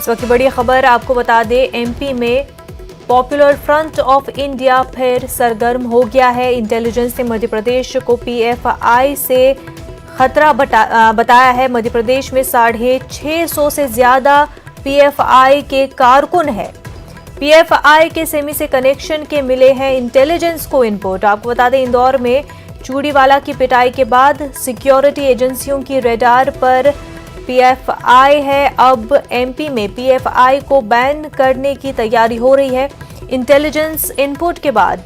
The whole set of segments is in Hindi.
इस वक्त की बड़ी खबर आपको बता दें, एमपी में पॉपुलर फ्रंट ऑफ इंडिया फिर सरगर्म हो गया है। इंटेलिजेंस ने मध्य प्रदेश को पीएफआई से खतरा बताया है। मध्य प्रदेश में 650 से ज्यादा पीएफआई के कारकुन हैं। पीएफआई के सेमी से कनेक्शन के मिले हैं इंटेलिजेंस को इनपुट। आपको बता दें, इंदौर में चूड़ीवाला की पिटाई के बाद सिक्योरिटी एजेंसियों की रेडार पर पीएफआई है। अब एमपी में पीएफआई को बैन करने की तैयारी हो रही है। इंटेलिजेंस इनपुट के बाद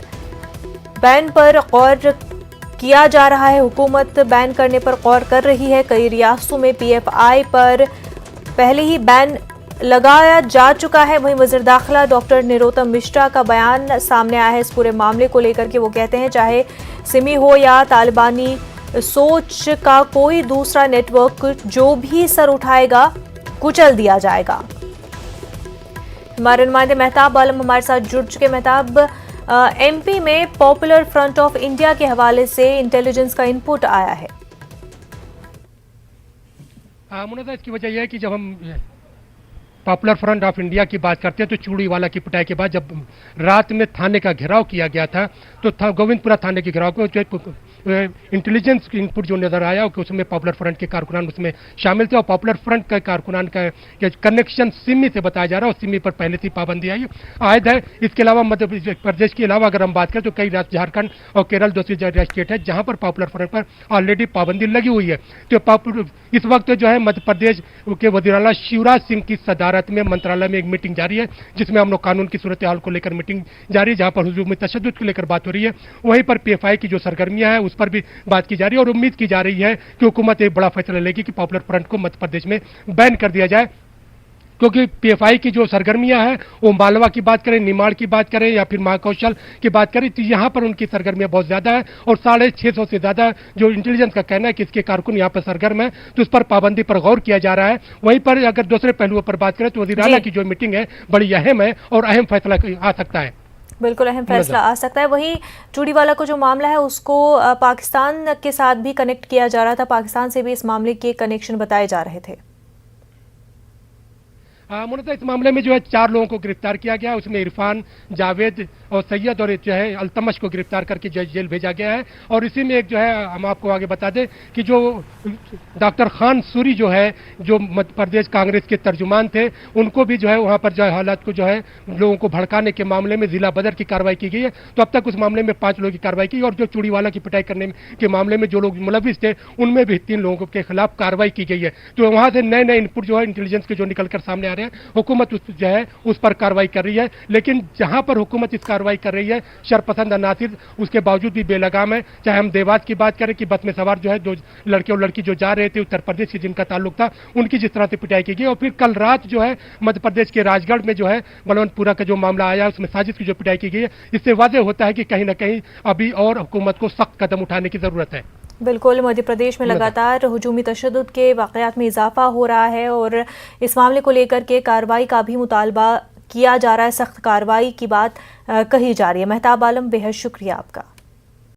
बैन पर गौर किया जा रहा है। हुकूमत बैन करने पर गौर कर रही है। कई रियासतों में पीएफआई पर पहले ही बैन लगाया जा चुका है। वहीं वज़ीर दाखिला डॉक्टर निरोत्तम मिश्रा का बयान सामने आया है इस पूरे मामले को लेकर के। वो कहते हैं, चाहे सिमी हो या तालिबानी सोच का कोई दूसरा नेटवर्क, जो भी सर उठाएगा कुचल दिया जाएगा। हमारे नुमाइंदे मेहताब आलम हमारे साथ जुड़ चुके। मेहताब, एमपी में पॉपुलर फ्रंट ऑफ इंडिया के हवाले से इंटेलिजेंस का इनपुट आया है। मुनज़्ज़ा, इसकी वजह यह है कि जब हम पॉपुलर फ्रंट ऑफ इंडिया की बात करते हैं तो चूड़ीवाला की पिटाई के बाद जब रात में थाने का घेराव किया गया था तो गोविंदपुरा थाने के घेराव को इंटेलिजेंस इनपुट जो नजर आया कि उसमें पॉपुलर फ्रंट के कारकुनान उसमें शामिल थे और पॉपुलर फ्रंट के कारकुनान का कनेक्शन सिमी से बताया जा रहा है और सिमी पर पहले से पाबंदी आई आयद है। इसके अलावा मध्य प्रदेश के अलावा अगर हम बात करें तो कई राज्य झारखंड और केरल दूसरी स्टेट है जहां पर पॉपुलर फ्रंट पर ऑलरेडी पाबंदी लगी हुई है। तो इस वक्त जो है मध्य प्रदेश के वज़ीर आला शिवराज सिंह की सदारत में मंत्रालय में एक मीटिंग जारी है जिसमें हम लोग कानून की सूरत हाल को लेकर मीटिंग जारी है, जहां पर हुजूम तशद्दुद को लेकर बात हो रही है। वहीं पर पीएफआई की जो सरगर्मियां हैं उस पर भी बात की जा रही है और उम्मीद की जा रही है कि हुकूमत एक बड़ा फैसला लेगी कि पॉपुलर फ्रंट को मध्य प्रदेश में बैन कर दिया जाए, क्योंकि पीएफआई की जो सरगर्मियां हैं वो मालवा की बात करें, निमाड़ की बात करें या फिर महाकौशल की बात करें तो यहां पर उनकी सरगर्मियां बहुत ज्यादा है और 650 से ज्यादा जो इंटेलिजेंस का कहना है कि इसके कारकुन यहां पर सरगर्म है, तो उस पर पाबंदी पर गौर किया जा रहा है। वहीं पर अगर दूसरे पहलुओं पर बात करें तो वज़ीर आला की जो मीटिंग है बड़ी अहम है और अहम फैसला आ सकता है। बिल्कुल अहम फैसला आ सकता है। वहीं चूड़ीवाला को जो मामला है उसको पाकिस्तान के साथ भी कनेक्ट किया जा रहा था। पाकिस्तान से भी इस मामले के कनेक्शन बताए जा रहे थे। मुनज़्ज़ा, इस मामले में जो है 4 लोगों को गिरफ्तार किया गया है। उसमें इरफान, जावेद और सैयद और जो है अल्तमश को गिरफ्तार करके जेल भेजा गया है। और इसी में एक जो है हम आपको आगे बता दें कि जो डॉक्टर खान सूरी जो है जो मध्य प्रदेश कांग्रेस के तर्जुमान थे, उनको भी जो है वहां पर जो है हालात को जो है लोगों को भड़काने के मामले में जिला बदर की कार्रवाई की गई है। तो अब तक उस मामले में 5 लोगों की कार्रवाई की और जो चूड़ीवाला की पिटाई करने के मामले में जो लोग मुलविस थे उनमें भी 3 लोगों के खिलाफ कार्रवाई की गई है। तो वहां से नए नए इनपुट जो है इंटेलिजेंस के जो निकलकर सामने आ रहे हैं, हुकूमत जो है उस पर कार्रवाई कर रही है। लेकिन जहां पर हुकूमत इस कार्रवाई कर रही है शरपसंद अनासिर उसके बावजूद भी बेलगाम है। चाहे हम देवास की बात करें कि बस में सवार जो है 2 लड़के और लड़की जो जा रहे थे उत्तर प्रदेश से जिनका ताल्लुक था, उनकी जिस तरह से पिटाई की गई और फिर कल रात जो है मध्य प्रदेश के राजगढ़ में जो है बलवंतपुरा का जो मामला आया उसमें साजिश की जो पिटाई की गई है, इससे वाज़ेह होता है कि कहीं ना कहीं अभी और हुकूमत को सख्त कदम उठाने की जरूरत है। बिल्कुल, मध्य प्रदेश में लगातार हुजूमी तशद्दुद के वाक़यात में इजाफा हो रहा है और इस मामले को लेकर के कार्रवाई का भी मुतालबा किया जा रहा है। सख्त कार्रवाई की बात कही जा रही है। मेहताब आलम, बेहद शुक्रिया आपका।